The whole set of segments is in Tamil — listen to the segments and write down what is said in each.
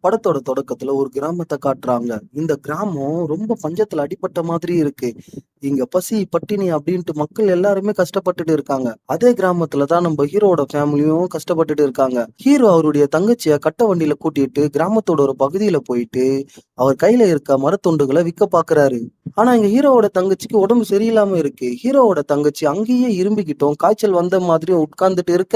படத்தோட தொடக்கத்துல ஒரு கிராமத்த காட்டுறாங்க. இந்த கிராமம் ரொம்ப பஞ்சத்துல அடிபட்ட மாதிரி இருக்கு. இங்க பசி, பட்டினி அப்படின்ட்டு மக்கள் எல்லாருமே கஷ்டப்பட்டுட்டு இருக்காங்க. அதே கிராமத்துல தான் நம்ம ஹீரோவோட ஃபேமிலியும் கஷ்டப்பட்டுட்டு இருக்காங்க. ஹீரோ அவருடைய தங்கச்சிய கட்ட வண்டியில கூட்டிட்டு கிராமத்தோட ஒரு பகுதியில போயிட்டு, அவர் கையில இருக்க மரத்துண்டுகள விக்க பாக்குறாரு. ஆனா இங்க ஹீரோவோட தங்கச்சிக்கு உடம்பு சரியில்லாம இருக்கு. ஹீரோவோட தங்கச்சி அங்கேயே இரும்பிக்கிட்டும் காய்ச்சல் வந்த மாதிரி உட்கார்ந்துட்டு இருக்க,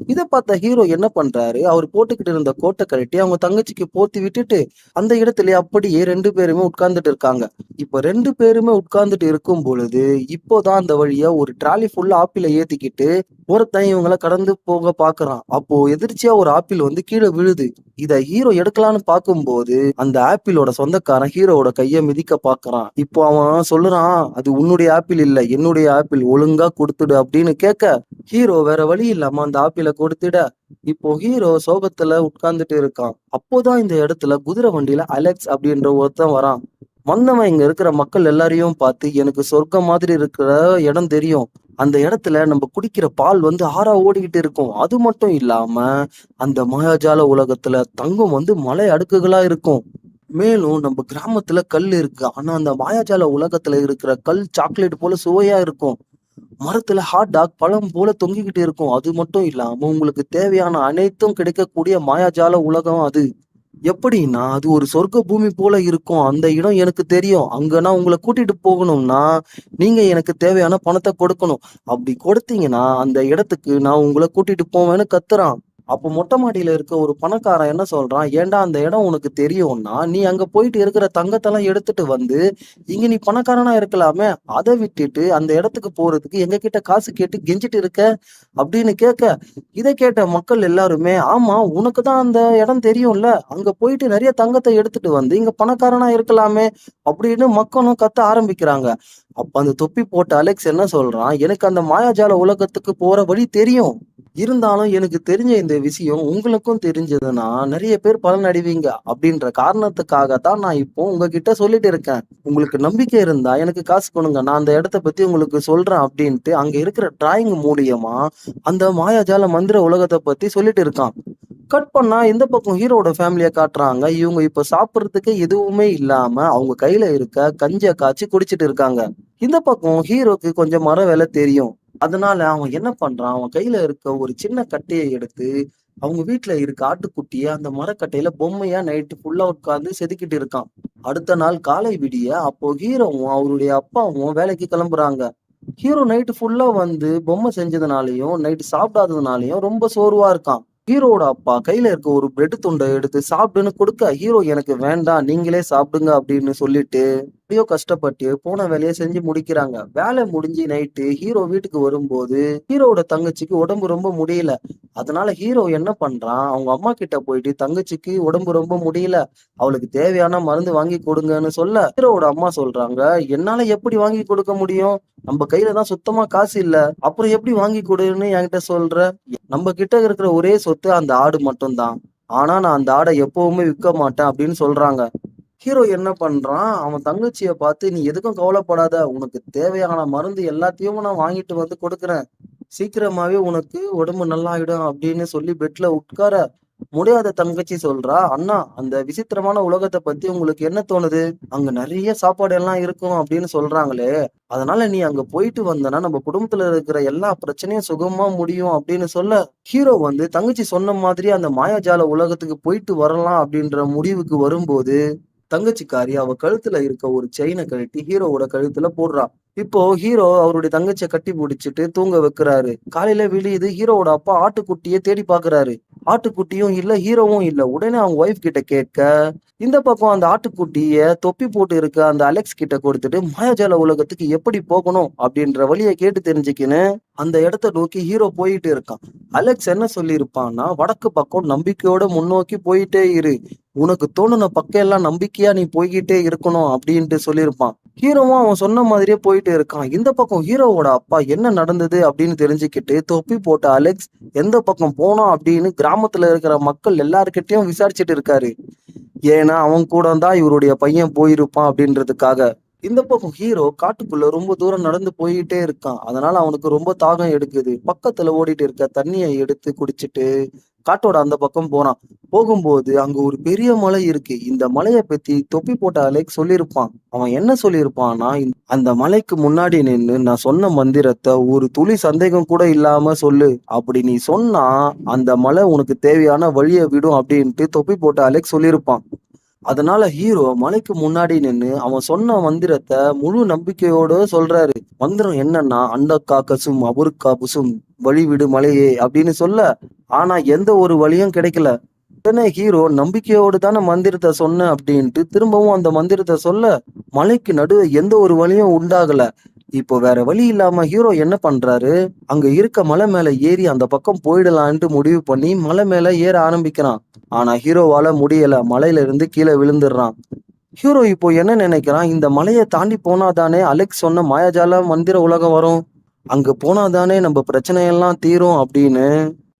இத பார்த்த ஹீரோ என்ன பண்றாரு, அவர் போட்டுக்கிட்டு இருந்த கோட்ட கழட்டி அவங்க தங்கச்சிக்கு போத்தி விட்டுட்டு, அந்த இடத்திலேயே அப்படியே 2 பேருமே உட்கார்ந்துட்டு இருக்காங்க. இப்ப 2 பேருமே உட்கார்ந்துட்டு இருக்கும் பொழுது, இப்போதான் அந்த வழியா ஒரு ட்ராலி ஃபுல்லா ஆப்பிள ஏத்திக்கிட்டு, ஒருத்தன் இவங்கள கடந்து போக பார்க்குறான். அப்போ எதிர்ச்சியா ஒரு ஆப்பிள் வந்து கீழ விழுது. இத ஹீரோ எடுக்கலான்னு பார்க்கும்போது, அந்த ஆப்பிளோட சொந்தக்காரன் ஹீரோவோட கைய மிதிக்க பார்க்குறான். இப்போ அவன் சொல்லுறான், "அது உன்னுடைய ஆப்பிள் இல்ல, என்னுடைய ஆப்பிள். ஒழுங்கா குடுத்துடு" அப்படின்னு கேட்க, ஹீரோ வேற வழி இல்லாம அந்த ஆப்பிள கொடுத்துட, இப்போ ஹீரோ சோகத்துல உட்கார்ந்துட்டு இருக்கான். அப்போதான் இந்த இடத்துல குதிரை வண்டியில அலெக்ஸ் அப்படின்ற ஒருத்தன் வரான். வந்தவன் இங்க இருக்கிற மக்கள் எல்லாரையும் பார்த்து, "எனக்கு சொர்க்கம் மாதிரி இருக்கிற இடம் தெரியும். அந்த இடத்துல நம்ம குடிக்கிற பால் வந்து ஆறா ஓடிக்கிட்டு இருக்கும். அது மட்டும் இல்லாம அந்த மாயாஜால உலகத்துல தங்கம் வந்து மலை அடுக்குகளா இருக்கும். மேலும் நம்ம கிராமத்துல கல் இருக்கு. ஆனா அந்த மாயாஜால உலகத்துல இருக்கிற கல் சாக்லேட் போல சுவையா இருக்கும். மரத்துல ஹாட் டாக் பழம் போல தொங்கிக்கிட்டு இருக்கும். அது மட்டும் இல்லாம உங்களுக்கு தேவையான அனைத்தும் கிடைக்கக்கூடிய மாயாஜால உலகம் அது. எப்படின்னா, அது ஒரு சொர்க்க பூமி போல இருக்கும். அந்த இடம் எனக்கு தெரியும். அங்க நான் உங்கள கூட்டிட்டு போகணும்னா, நீங்க எனக்கு தேவையான பணத்த கொடுக்கணும். அப்படி கொடுத்தீங்கன்னா, அந்த இடத்துக்கு நான் உங்கள கூட்டிட்டு போவேன்னு கத்துறான். அப்போ மொட்டை மாடியில இருக்க ஒரு பணக்காரன் என்ன சொல்றான், "ஏன்டா அந்த இடம் உனக்கு தெரியும்னா, நீ அங்க போயிட்டு இருக்கிற தங்கத்தெல்லாம் எடுத்துட்டு வந்து, இங்க நீ பணக்காரனா இருக்கலாமே! அத விட்டுட்டு அந்த இடத்துக்கு போறதுக்கு எங்ககிட்ட காசு கேட்டு கெஞ்சிட்டு இருக்க?" அப்படின்னு கேட்க, இத கேட்ட மக்கள் எல்லாருமே, "ஆமா, உனக்கு தான் அந்த இடம் தெரியும்ல. அங்க போயிட்டு நெறைய தங்கத்த எடுத்துட்டு வந்து, இங்க பணக்காரனா இருக்கலாமே!" அப்படின்னு மக்களும் கத்த ஆரம்பிக்கிறாங்க. அப்ப அந்த தொப்பி போட்ட அலெக்ஸ் என்ன சொல்றான், "எனக்கு அந்த மாயாஜால உலகத்துக்கு போற வழி தெரியும். இருந்தாலும் எனக்கு தெரிஞ்ச இந்த விஷயம் உங்களுக்கும் தெரிஞ்சதுன்னா, நெறைய பேர் பலனடைவீங்க. அப்படின்ற காரணத்துக்காக தான் நான் இப்போ உங்ககிட்ட சொல்லிட்டு இருக்கேன். உங்களுக்கு நம்பிக்கை இருந்தா எனக்கு காசு குடுங்க. நான் அந்த இடத்த பத்தி உங்களுக்கு சொல்றேன்" அப்படின்ட்டு அங்க இருக்கிற டிராயிங் மூலியமா அந்த மாயாஜால மந்திர உலகத்த பத்தி சொல்லிட்டு இருக்கான். கட் பண்ணா இந்த பக்கம் ஹீரோவோட ஃபேமிலிய காட்டுறாங்க. இவங்க இப்ப சாப்பிடுறதுக்கு எதுவுமே இல்லாம, அவங்க கையில இருக்க கஞ்ச காய்ச்சி குடிச்சிட்டு இருக்காங்க. இந்த பக்கம் ஹீரோக்கு கொஞ்சம் மர வேலை தெரியும். அதனால அவன் என்ன பண்றான், அவன் கையில இருக்க ஒரு சின்ன கட்டைய எடுத்து, அவங்க வீட்ல இருக்க ஆட்டுக்குட்டிய அந்த மரக்கட்டையில பொம்மையா நைட்டு ஃபுல்லா உட்கார்ந்து செதுக்கிட்டு இருக்கான். அடுத்த நாள் காலை விடிய, அப்போ ஹீரோவும், அவருடைய அப்பாவும் வேலைக்கு கிளம்புறாங்க. ஹீரோ நைட்டு ஃபுல்லா வந்து பொம்மை செஞ்சதுனாலயும், நைட்டு சாப்பிடாததுனாலயும் ரொம்ப சோர்வா இருக்கான். ஹீரோவோட அப்பா கையில இருக்க ஒரு பிரெட் துண்ட எடுத்து சாப்பிடுன்னு குடுக்க, ஹீரோ "எனக்கு வேண்டாம், நீங்களே சாப்பிடுங்க" அப்படின்னு சொல்லிட்டு, எப்படியோ கஷ்டப்பட்டு போன வேலைய செஞ்சு முடிக்கிறாங்க. வேலை முடிஞ்சு நைட்டு ஹீரோ வீட்டுக்கு வரும்போது, ஹீரோவோட தங்கச்சிக்கு உடம்பு ரொம்ப முடியல. அதனால ஹீரோ என்ன பண்றான், அவங்க அம்மா கிட்ட போயிட்டு தங்கச்சிக்கு உடம்பு ரொம்ப முடியல, அவளுக்கு தேவையான மருந்து வாங்கி கொடுங்கன்னு சொல்ல, ஹீரோவோட அம்மா சொல்றாங்க, "என்னால எப்படி வாங்கி கொடுக்க முடியும்? நம்ம கையில தான் சுத்தமா காசு இல்ல. அப்புறம் எப்படி வாங்கி குடுன்னு என்கிட்ட சொல்ற? நம்ம கிட்ட இருக்கிற ஒரே சொத்து அந்த ஆடு மட்டும் தான். ஆனா நான் அந்த ஆட எப்பவுமே விற்க மாட்டேன்" அப்படின்னு சொல்றாங்க. ஹீரோ என்ன பண்றான், அவன் தங்கச்சிய பார்த்து, "நீ எதுக்கும் கவலைப்படாத. உனக்கு தேவையான மருந்து எல்லாத்தையும் நான் வாங்கிட்டு வந்து கொடுக்குறேன். சீக்கிரமாவே உனக்கு உடம்பு நல்லாயிடும்" அப்படின்னு சொல்லி பெட்ல உட்கார, முடியாத தங்கச்சி சொல்றா, "அண்ணா, அந்த விசித்திரமான உலகத்த பத்தி உங்களுக்கு என்ன தோணுது? அங்க நெறைய சாப்பாடு எல்லாம் இருக்கும் அப்படின்னு சொல்றாங்களே. அதனால நீ அங்க போயிட்டு வந்தன்னா நம்ம குடும்பத்துல இருக்கிற எல்லா பிரச்சனையும் சுகமா முடியும்" அப்படின்னு சொல்ல, ஹீரோ வந்து தங்கச்சி சொன்ன மாதிரி அந்த மாயாஜால உலகத்துக்கு போயிட்டு வரலாம் அப்படின்ற முடிவுக்கு வரும்போது, தங்கச்சிக்காரி அவ கழுத்துல இருக்க ஒரு செயின கழட்டி ஹீரோவோட கழுத்துல போடுறா. இப்போ ஹீரோ அவருடைய தங்கச்சிய கட்டி புடிச்சிட்டு தூங்க வைக்கிறாரு. காலையில விடியுது. ஹீரோவோட அப்பா ஆட்டுக்குட்டிய தேடி பாக்குறாரு. ஆட்டுக்குட்டியும் இல்ல, ஹீரோவும் இல்ல. உடனே அவங்க ஒய்ஃப் கிட்ட கேட்க, இந்த பக்கம் அந்த ஆட்டுக்குட்டிய தொப்பி போட்டு இருக்க அந்த அலெக்ஸ் கிட்ட கொடுத்துட்டு, மாயாஜால உலகத்துக்கு எப்படி போகணும் அப்படின்ற வழிய கேட்டு தெரிஞ்சுக்கின்னு, அந்த இடத்த நோக்கி ஹீரோ போயிட்டு இருக்கான். அலெக்ஸ் என்ன சொல்லியிருப்பான்னா, "வடக்கு பக்கம் நம்பிக்கையோட முன்னோக்கி போயிட்டே இரு. உனக்கு தோணுன பக்கம் எல்லாம் நம்பிக்கையா நீ போய்க்கிட்டே இருக்கணும்" அப்படின்ட்டு சொல்லியிருப்பான். ஹீரோவும் அவன் சொன்ன மாதிரியே போயிட்டு இருக்கான். இந்த பக்கம் ஹீரோவோட அப்பா என்ன நடந்தது அப்படின்னு தெரிஞ்சுக்கிட்டு, தொப்பி போட்ட அலெக்ஸ் எந்த பக்கம் போனோம் அப்படின்னு கிராமத்துல இருக்கிற மக்கள் எல்லார்கிட்டயும் விசாரிச்சுட்டு இருக்காரு. ஏன்னா அவன் கூட தான் இவருடைய பையன் போயிருப்பான் அப்படின்றதுக்காக. இந்த பக்கம் ஹீரோ காட்டுக்குள்ள ரொம்ப தூரம் நடந்து போயிட்டே இருக்கான். அதனால அவனுக்கு ரொம்ப தாகம் எடுக்குது. பக்கத்துல ஓடிட்டு இருக்க தண்ணிய எடுத்து குடிச்சிட்டு, காட்டோட அந்த பக்கம் போறான். போகும்போது அங்க ஒரு பெரிய மலை இருக்கு. இந்த மலைய பத்தி தொப்பி போட்ட அலெக்ஸ் சொல்லியிருப்பான். அவன் என்ன சொல்லியிருப்பான்னா, அந்த மலைக்கு முன்னாடி நின்னு நான் சொன்ன மந்திரத்த ஒரு துளி சந்தேகம் கூட இல்லாம சொல்லு. அப்படி நீ சொன்னா அந்த மலை உனக்கு தேவையான வழிய விடும் அப்படின்ட்டு தொப்பி போட்ட அலெக்ஸ் சொல்லியிருப்பான். அதனால ஹீரோ மலைக்கு முன்னாடி நின்னு அவன் சொன்ன மந்திரத்த முழு நம்பிக்கையோட சொல்றாரு. மந்திரம் என்னன்னா, "அண்டக்கா கசும் அபுர்க்கா புசும் வழிவிடு மலையே" அப்படின்னு சொல்ல, ஆனா எந்த ஒரு வழியும் கிடைக்கல. உடனே ஹீரோ நம்பிக்கையோடு தானே மந்திரத்த சொன்னேன் அப்படின்ட்டு திரும்பவும் அந்த மந்திரத்த சொல்ல, மலைக்கு நடுவே எந்த ஒரு வழியும் உண்டாகல. இப்போ வேற வழி இல்லாம ஹீரோ என்ன பண்றாரு, அங்க இருக்க மலை மேல ஏறி அந்த பக்கம் போயிடலான்ட்டு முடிவு பண்ணி மலை மேல ஏற ஆரம்பிக்கிறான். ஆனா ஹீரோவால முடியல. மலையில இருந்து கீழே விழுந்துடுறான். ஹீரோ இப்போ என்ன நினைக்கிறான், இந்த மலையை தாண்டி போனாதானே அலெக்ஸ் சொன்ன மாயாஜால மந்திர உலகம் வரும். அங்க போனாதானே நம்ம பிரச்சனையெல்லாம் தீரும் அப்படின்னு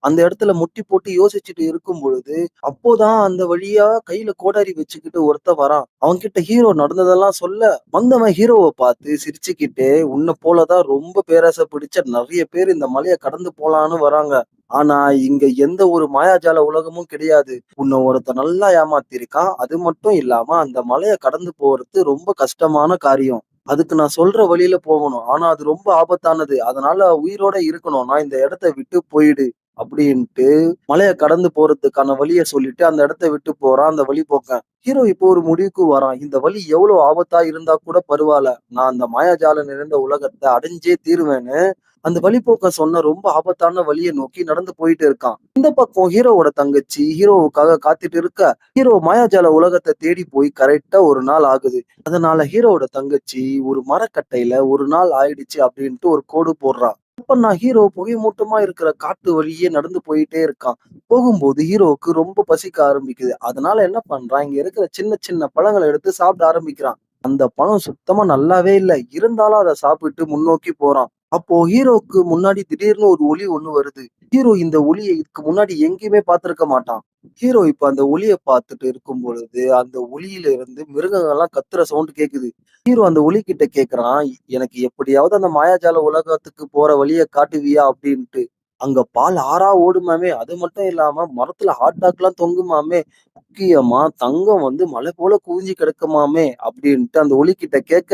அந்த இடத்துல முட்டி போட்டு யோசிச்சுட்டு இருக்கும் பொழுது, அப்போதான் அந்த வழியா கையில கோடாரி வச்சுக்கிட்டு ஒருத்தன் வரான். அவன்கிட்ட ஹீரோ நடந்ததெல்லாம் சொல்ல, வந்தவன் ஹீரோவை பார்த்து சிரிச்சுக்கிட்டே, "உன்னை போலதான் ரொம்ப பேராசை பிடிச்ச நிறைய பேர் இந்த மலையை கடந்து போலான்னு வராங்க. ஆனா இங்க எந்த ஒரு மாயாஜால உலகமும் கிடையாது. உன்னை ஒருத்தன் நல்லா ஏமாத்திருக்கான். அது மட்டும் இல்லாம அந்த மலையை கடந்து போறது ரொம்ப கஷ்டமான காரியம். அதுக்கு நான் சொல்ற வழியில போகணும். ஆனா அது ரொம்ப ஆபத்தானது. அதனால உயிரோட இருக்கணும்னா இந்த இடத்த விட்டு போயிடு." அப்படின்ட்டு மலைய கடந்து போறதுக்கான வழிய சொல்லிட்டு அந்த இடத்த விட்டு போறான் அந்த வழிபோக்கன். ஹீரோ இப்போ ஒரு முடிவுக்கு வரான். இந்த வழி எவ்வளவு ஆபத்தா இருந்தா கூட பரவாயில்ல. நான் அந்த மாயாஜாலம் நிறைந்த உலகத்த அடைஞ்சே தீருவேன்னு அந்த வழிபோக்கன் சொன்ன ரொம்ப ஆபத்தான வழியை நோக்கி நடந்து போயிட்டு இருக்கான். இந்த பக்கம் ஹீரோவோட தங்கச்சி ஹீரோவுக்காக காத்துட்டு இருக்க, ஹீரோ மாயாஜால உலகத்தை தேடி போய் கரெக்டா ஒரு நாள் ஆகுது. அதனால ஹீரோவோட தங்கச்சி ஒரு மரக்கட்டையில ஒரு நாள் ஆயிடுச்சு அப்படின்ட்டு ஒரு கோடு போடுறா. அப்ப நான் ஹீரோ புகைமூட்டமா இருக்கிற காட்டு வழியே நடந்து போயிட்டே இருக்கான். போகும்போது ஹீரோவுக்கு ரொம்ப பசிக்க ஆரம்பிக்குது. அதனால என்ன பண்றான், இங்க இருக்கிற சின்ன சின்ன பழங்களை எடுத்து சாப்பிட ஆரம்பிக்கிறான். அந்த பழம் சுத்தமா நல்லாவே இல்ல. இருந்தாலும் அதை சாப்பிட்டு முன்னோக்கி போறான். அப்போ ஹீரோவுக்கு முன்னாடி திடீர்னு ஒரு ஒலி ஒண்ணு வருது. ஹீரோ இந்த ஒலியை இதுக்கு முன்னாடி எங்கேயுமே பார்த்திருக்க மாட்டான். ஹீரோ இப்ப அந்த ஒலிய பார்த்துட்டு இருக்கும் பொழுது, அந்த ஒலியில இருந்து மிருகங்கள்லாம் கத்துற சவுண்ட் கேக்குது. ஹீரோ அந்த ஒலி கிட்ட கேக்குறான், "எனக்கு எப்படியாவது அந்த மாயாஜால உலகத்துக்கு போற வழிய காட்டுவியா?" அப்படின்ட்டு. அங்க பால் ஆறா ஓடுமாமே, அது மட்டும் இல்லாம மரத்துல ஹாட் டாக்லாம் தொங்குமாமே, முக்கியமா தங்கம் மலை போல குவிஞ்சு கிடக்குமாமே அப்படின்ட்டு அந்த ஒலி கிட்ட கேட்க,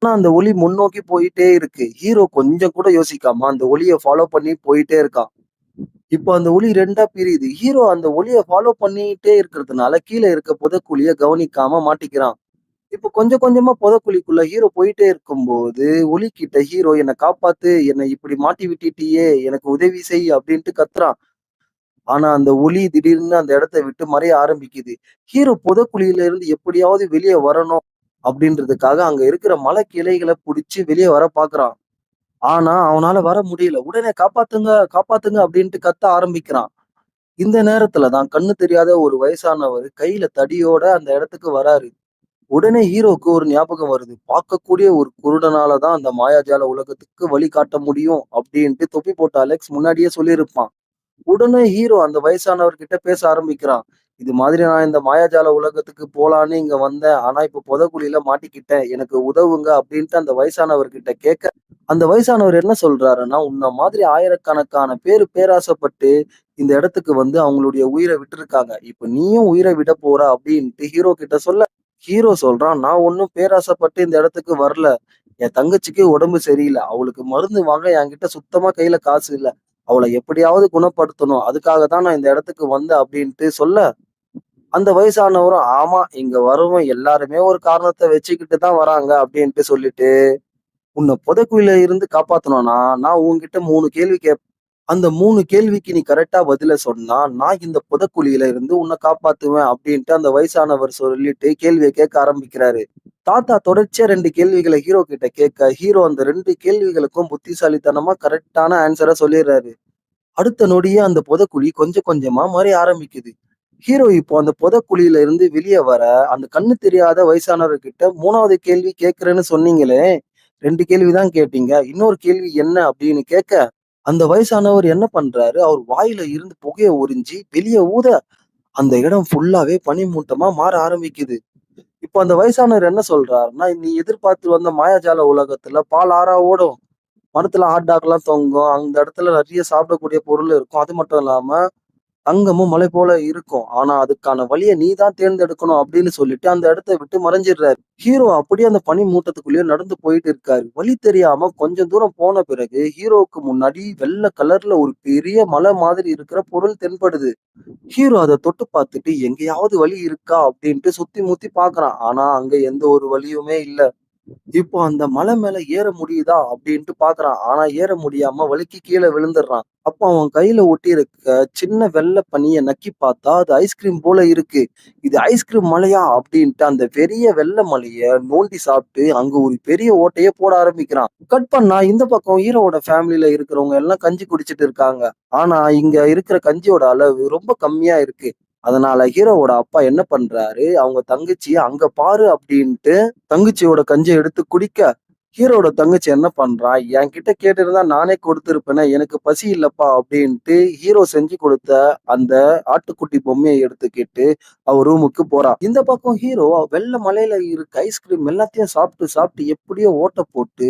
ஆனா அந்த ஒலி முன்னோக்கி போயிட்டே இருக்கு. ஹீரோ கொஞ்சம் கூட யோசிக்காம அந்த ஒலிய ஃபாலோ பண்ணி போயிட்டே இருக்கான். இப்போ அந்த ஒலி 2ஆ பிரியுது. ஹீரோ அந்த ஒலிய ஃபாலோ பண்ணிட்டே இருக்கிறதுனால, கீழ இருக்க புதைக்குழிய கவனிக்காம மாட்டிக்கிறான். இப்போ கொஞ்சம் கொஞ்சமா புதைக்குழிக்குள்ள ஹீரோ போயிட்டே இருக்கும்போது, ஒலி கிட்ட ஹீரோ "என்ன காப்பாத்து! என்னை இப்படி மாட்டி விட்டுட்டியே! எனக்கு உதவி செய்" அப்படின்ட்டு கத்துறான். ஆனா அந்த ஒலி திடீர்னு அந்த இடத்த விட்டு மறைய ஆரம்பிக்குது. ஹீரோ புதைக்குழியில இருந்து எப்படியாவது வெளிய வரணும் அப்படின்றதுக்காக அங்க இருக்கிற மலை கிளைகள புடிச்சு வெளிய வர பார்க்குறான். ஆனா அவனால வர முடியல. உடனே "காப்பாத்துங்க! காப்பாத்துங்க!" அப்படின்ட்டு கத்த ஆரம்பிக்கிறான். இந்த நேரத்துல தான் கண்ணு தெரியாத ஒரு வயசானவரு கையில தடியோட அந்த இடத்துக்கு வராரு. உடனே ஹீரோக்கு ஒரு ஞாபகம் வருது. பார்க்கக்கூடிய ஒரு குருடனால தான் அந்த மாயாஜால உலகத்துக்கு வழிகாட்ட முடியும் அப்படின்ட்டு தொப்பி போட்ட அலெக்ஸ் முன்னாடியே சொல்லியிருப்பான். உடனே ஹீரோ அந்த வயசானவர்கிட்ட பேச ஆரம்பிக்கிறான். "இது மாதிரி நான் இந்த மாயாஜால உலகத்துக்கு போலான்னு இங்க வந்தேன். ஆனா இப்ப புதைகுழியில மாட்டிக்கிட்டேன். எனக்கு உதவுங்க" அப்படின்ட்டு அந்த வயசானவர்கிட்ட கேட்க, அந்த வயசானவர் என்ன சொல்றாருன்னா, "உன்ன மாதிரி ஆயிரக்கணக்கான பேரு பேராசைப்பட்டு இந்த இடத்துக்கு அவங்களுடைய உயிரை விட்டிருக்காங்க. இப்ப நீயும் உயிரை விட போற" அப்படின்ட்டு ஹீரோ கிட்ட சொல்ல, ஹீரோ சொல்றான், "நான் ஒண்ணும் பேராசைப்பட்டு இந்த இடத்துக்கு வரல. என் தங்கச்சிக்கு உடம்பு சரியில்ல. அவளுக்கு மருந்து வாங்க என்கிட்ட சுத்தமா கையில காசு இல்ல. அவள எப்படியாவது குணப்படுத்தணும். அதுக்காக தான் நான் இந்த இடத்துக்கு வந்தேன்" அப்படின்ட்டு சொல்ல, அந்த வயசானவரும், "ஆமா, இங்க வரவங்க எல்லாருமே ஒரு காரணத்த வச்சுக்கிட்டு தான் வராங்க" அப்படின்ட்டு சொல்லிட்டு, "உன்னை புதைக்குழியில இருந்து காப்பாத்தணும்னா, நான் உன்கிட்ட 3 கேள்வி கேட்பேன். அந்த 3 கேள்விக்கு நீ கரெக்ட்டா பதில சொன்னா, நான் இந்த புதைக்குழியில இருந்து உன்னை காப்பாத்துவேன்" அப்படின்ட்டு அந்த வயசானவர் சொல்லிட்டு கேள்விய கேட்க ஆரம்பிக்கிறாரு. தாத்தா தொடர்ச்சியா 2 கேள்விகள ஹீரோ கிட்ட கேட்க, ஹீரோ அந்த 2 கேள்விகளுக்கும் புத்திசாலித்தனமா கரெக்ட்டான ஆன்ஸர சொல்லிர்றாரு. அடுத்த நொடியே அந்த புதைக்குழி கொஞ்சம் கொஞ்சமா மறைய ஆரம்பிக்குது. ஹீரோ இப்போ அந்த புதைக்குழியில இருந்து வெளிய வர, அந்த கண்ணு தெரியாத வயசானவர்கிட்ட 3வது கேள்வி கேட்கிறேன்னு சொன்னீங்களே, 2 கேள்வி தான் கேட்டீங்க. இன்னொரு கேள்வி என்ன அப்படின்னு கேட்க, அந்த வயசானவர் என்ன பண்றாரு, அவர் வாயில இருந்து புகைய உறிஞ்சி வெளிய ஊத, அந்த இடம் ஃபுல்லாவே பனிமூட்டமா மாற ஆரம்பிக்குது. இப்போ அந்த வயசானவர் என்ன சொல்றாருன்னா, "நீ எதிர்பார்த்து வந்த மாயாஜால உலகத்துல பால் ஆறா ஓடும். மரத்துல ஹாட் டாக்லாம் தொங்கும். அந்த இடத்துல நெறைய சாப்பிடக்கூடிய பொருள் இருக்கும். அது மட்டும் இல்லாம தங்கமும் மலை போல இருக்கும். ஆனா அதுக்கான வழிய நீ தான் தேர்ந்தெடுக்கணும் அப்படின்னு சொல்லிட்டு அந்த இடத்த விட்டு மறைஞ்சிடுறாரு. ஹீரோ அப்படியே அந்த பனி மூட்டத்துக்குள்ளேயே நடந்து போயிட்டு இருக்காரு. வழி தெரியாம கொஞ்சம் தூரம் போன பிறகு ஹீரோவுக்கு முன்னாடி வெள்ளை கலர்ல ஒரு பெரிய மலை மாதிரி இருக்கிற பொருள் தென்படுது. ஹீரோ அத தொட்டு பார்த்துட்டு எங்கேயாவது வழி இருக்கா அப்படின்ட்டு சுத்தி முத்தி பார்க்கறான். ஆனா அங்க எந்த ஒரு வழியுமே இல்ல. இப்போ அந்த மலை மேல ஏற முடியுதா அப்படின்ட்டு பார்க்கறான். ஆனா ஏற முடியாம வழுக்கி கீழ விழுந்துடுறான். அப்போ அவன் கையில ஒட்டியிருக்க சின்ன வெள்ள பனிய நக்கி பார்த்தா அது ஐஸ்கிரீம் போல இருக்கு. இது ஐஸ்கிரீம் மலையா அப்படின்ட்டு அந்த பெரிய வெள்ள மலைய நோண்டி சாப்பிட்டு அங்க ஒரு பெரிய ஓட்டைய போட ஆரம்பிக்கிறான். கட் பண்ணா இந்த பக்கம் ஹீரோவோட ஃபேமிலில இருக்கிறவங்க எல்லாம் கஞ்சி குடிச்சிட்டு இருக்காங்க. ஆனா இங்க இருக்கிற கஞ்சியோட அளவு ரொம்ப கம்மியா இருக்கு. அதனால ஹீரோவோட அப்பா என்ன பண்றாரு, அவங்க தங்கச்சிய அங்க பாரு அப்படின்ட்டு தங்கச்சியோட கஞ்ச எடுத்து குடிக்க, ஹீரோவோட தங்கச்சி என்ன பண்றா, என்கிட்ட கேட்டிருந்தா நானே கொடுத்திருப்பேனே, எனக்கு பசி இல்லப்பா அப்படின்ட்டு ஹீரோ செஞ்சு கொடுத்த அந்த ஆட்டுக்குட்டி பொம்மைய எடுத்துக்கிட்டு அவ ரூமுக்கு போறா. இந்த பக்கம் ஹீரோ வெள்ள மலையில இருக்க ஐஸ்கிரீம் எல்லாத்தையும் சாப்பிட்டு சாப்பிட்டு எப்படியோ ஓட்ட போட்டு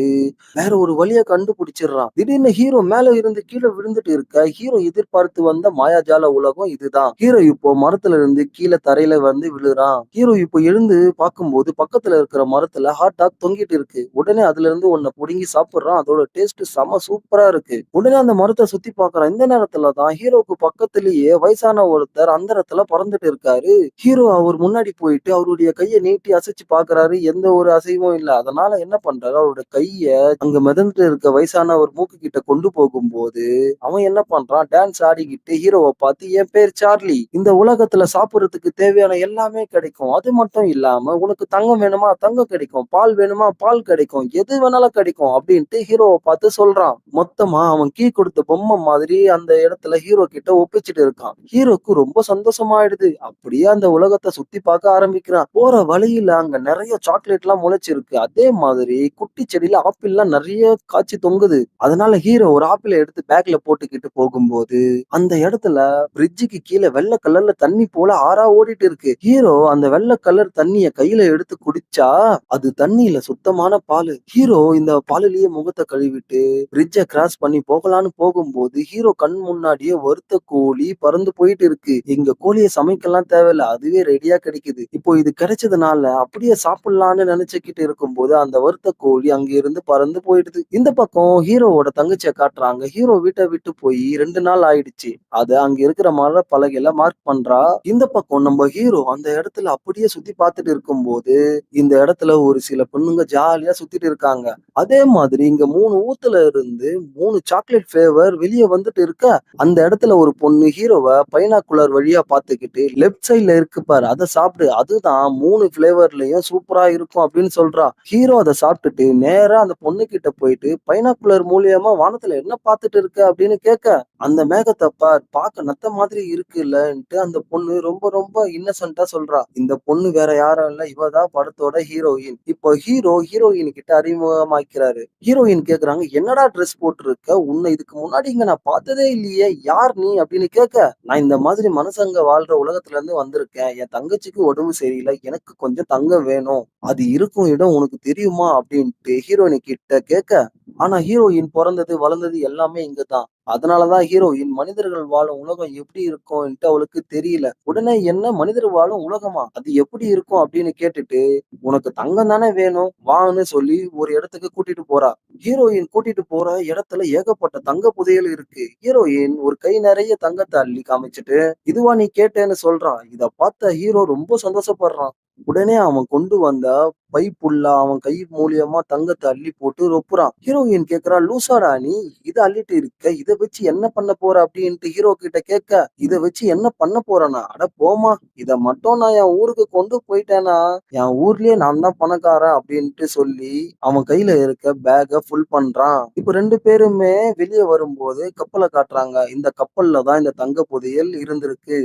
வேற ஒரு வழிய கண்டுபிடிச்சிடுறான். திடீர்னு ஹீரோ மேல இருந்து கீழ விழுந்துட்டு இருக்க, ஹீரோ எதிர்பார்த்து வந்த மாயாஜால உலகம் இதுதான். ஹீரோ இப்போ மரத்துல இருந்து கீழ தரையில வந்து விழுறான். ஹீரோ இப்போ எழுந்து பார்க்கும்போது பக்கத்துல இருக்கிற மரத்துல ஹாட் டாக் தொங்கிட்டு இருக்கு. உடனே அதுல இருந்து ஒன்ன புடுங்கி சாப்பிடுறான். அதோட டேஸ்ட் செம சூப்பரா இருக்கு. உடனே அந்த மரத்த சுத்தி பார்க்கறான். இந்த நேரத்துல தான் ஹீரோக்கு பக்கத்திலேயே வயசான ஒருத்தர் அந்தரத்துல பறந்துட்டு இருக்காரு. ஹீரோ அவர் முன்னாடி போயிட்டு அவருடைய கைய நீட்டி அசைச்சு பார்க்கறாரு. எந்த ஒரு அசைவும் இல்ல. அதனால என்ன பண்றாரு, அவரோட கைய அங்க மிதந்துட்டு இருக்க வயசானவர் மூக்கு கிட்ட கொண்டு போகும்போது, அவன் என்ன பண்றான், டான்ஸ் ஆடிக்கிட்டு ஹீரோவ பார்த்து, "என் பேர் சார்லி. இந்த உலகத்துல சாப்பிடுறதுக்கு தேவையான எல்லாமே கிடைக்கும். அது மட்டும் இல்லாம உனக்கு தங்கம் வேணுமா? தங்கம் கிடைக்கும். பால் வேணுமா? பால் கிடைக்கும். எது வேணாலும் கிடைக்கும்." அப்படின்ட்டு ஹீரோவ பார்த்து சொல்றான். மொத்தமா அவன் கீ கொடுத்த பொம்மை மாதிரி அந்த இடத்துல ஹீரோ கிட்ட ஒப்பிச்சுட்டு இருக்கான். ஹீரோக்கு ரொம்ப சந்தோஷமாயிடுது. அப்படியே அந்த உலகத்தை சுத்தி பார்க்க ஆரம்பிக்கிறான். போற வழியில அங்க நிறைய சாக்லேட் எல்லாம் முளைச்சிருக்கு. அதே மாதிரி குட்டி செடியில ஆப்பிள்லாம் நிறைய காய்ச்சி தொங்குது. அதனால ஹீரோ ஒரு ஆப்பிள எடுத்து பேக்ல போட்டுக்கிட்டு போகும்போது அந்த இடத்துல பிரிட்ஜுக்கு கீழே வெள்ளை கலர்ல தண்ணி போல ஆறா ஓடிட்டு இருக்கு. ஹீரோ அந்த வெள்ளை கலர் தண்ணிய கையில எடுத்து குடிச்சா அது தண்ணியில சுத்தமான பாலு. ஹீரோ இந்த பாலுலயே முகத்தை கழுவிட்டு பிரிட்ஜ கிராஸ் பண்ணி போகலான்னு போகும்போது ஹீரோ கண் முன்னாடியே வறுத்த கோழி பறந்து போயிட்டு இருக்கு. இங்க கோழிய சமைக்கலாம் தேவையில்ல, அதுவே ரெடியா கிடைக்குது. இப்போ இது கிடைச்சதுனால அப்படியே சாப்பிடலான்னு நினைச்சுக்கிட்டு இருக்கும்போது அந்த வறுத்த கோழி அங்க இருந்து பறந்து போயிடுது. இந்த பக்கம் ஹீரோவோட தங்கச்சியை காட்டுறாங்க. ஹீரோ வீட்டை விட்டு போய் 2 நாள் ஆயிடுச்சு. அத அங்க இருக்கிற மர பலகையில மார்க் பண்றா. இந்த பக்கம் நம்ம ஹீரோ அந்த இடத்துல அப்படியே சுத்தி பார்த்துட்டு இருக்கும்போது இந்த இடத்துல ஒரு சில பொண்ணுங்க ஜாலியா சுத்திட்டு இருக்காங்க. அதே மாதிரி இங்க 3 ஊத்துல இருந்து 3 சாக்லேட் ஃபிளேவர் வெளியே வந்துட்டு இருக்க, அந்த இடத்துல ஒரு பொண்ணு ஹீரோவ பைனாக்குலர் வழியா பார்த்துக்கிட்டு லெஃப்ட் சைட்ல இருக்கு பாரு, அதை சாப்பிடு, அதுதான் 3 ஃபிளேவர்லயும் சூப்பரா இருக்கும் அப்படின்னு சொல்றா. ஹீரோ அதை சாப்பிட்டுட்டு நேரா அந்த பொண்ணு கிட்ட போயிட்டு பைனாக்குலர் மூலியமா வானத்துல என்ன பார்த்துட்டு இருக்க அப்படின்னு கேட்க, அந்த மேகத்தை பார், பார்க்க நத்த மாதிரி இருக்குல்லன்ட்டு அந்த பொண்ணு ரொம்ப ரொம்ப இன்னசென்ட்டா சொல்றா. இந்த பொண்ணு வேற யாரும் இல்ல, இவதான் படத்தோட ஹீரோயின். இப்போ ஹீரோ ஹீரோயின் கிட்ட அறிமுகமாக்கிறாரு. ஹீரோயின் கேக்குறாங்க, என்னடா ட்ரெஸ் போட்டிருக்க, உன்னை இதுக்கு முன்னாடி இங்க நான் பார்த்ததே இல்லையே, யார் நீ அப்படின்னு கேட்க, நான் இந்த மாதிரி மனுஷங்க வாழ்ற உலகத்துல இருந்து வந்திருக்கேன். என் தங்கச்சிக்கு உடம்பு சரியில்லை, எனக்கு கொஞ்சம் தங்கம் வேணும், அது இருக்கும் இடம் உனக்கு தெரியுமா அப்படின்ட்டு ஹீரோயின் கிட்ட கேட்க, ஆனா ஹீரோயின் பிறந்தது வளர்ந்தது எல்லாமே இங்கதான். அதனாலதான் ஹீரோயின் மனிதர்கள் வாழும் உலகம் எப்படி இருக்கும்ட்டு அவளுக்கு தெரியல. உடனே என்ன மனிதர் வாழும் உலகமா, அது எப்படி இருக்கும் அப்படின்னு கேட்டுட்டு, உனக்கு தங்கம் தானே வேணும், வான்னு சொல்லி ஒரு இடத்துக்கு கூட்டிட்டு போறா. ஹீரோயின் கூட்டிட்டு போற இடத்துல ஏகப்பட்ட தங்க புதையல் இருக்கு. ஹீரோயின் ஒரு கை நிறைய தங்கத்தை அள்ளி காமிச்சிட்டு, இதுவா நீ கேட்டேன்னு சொல்றான். இத பார்த்த ஹீரோ ரொம்ப சந்தோஷப்படுறான். உடனே அவன் கொண்டு வந்த பைப்புள்ள அவன் கை மூலியமா தங்கத்தை அள்ளி போட்டு ரொப்புறான். ஹீரோயின் கேக்குறா, லூசாடா நீ, இத அள்ளிட்டு இருக்க, இத வச்சு என்ன பண்ண போற அப்படின்ட்டு ஹீரோ கிட்ட கேட்க, இத வச்சு என்ன பண்ண போறேனா, அட போமா, இத மட்டும் நான் என் ஊருக்கு கொண்டு போயிட்டேனா என் ஊர்லயே நான் தான் பணக்காரன் அப்படின்ட்டு சொல்லி அவன் கையில இருக்க பேக ஃபுல் பண்றான். இப்ப 2 பேருமே வெளியே வரும்போது கப்பலை காட்டுறாங்க. இந்த கப்பல்ல தான் இந்த தங்க புதையல் இருந்திருக்கு.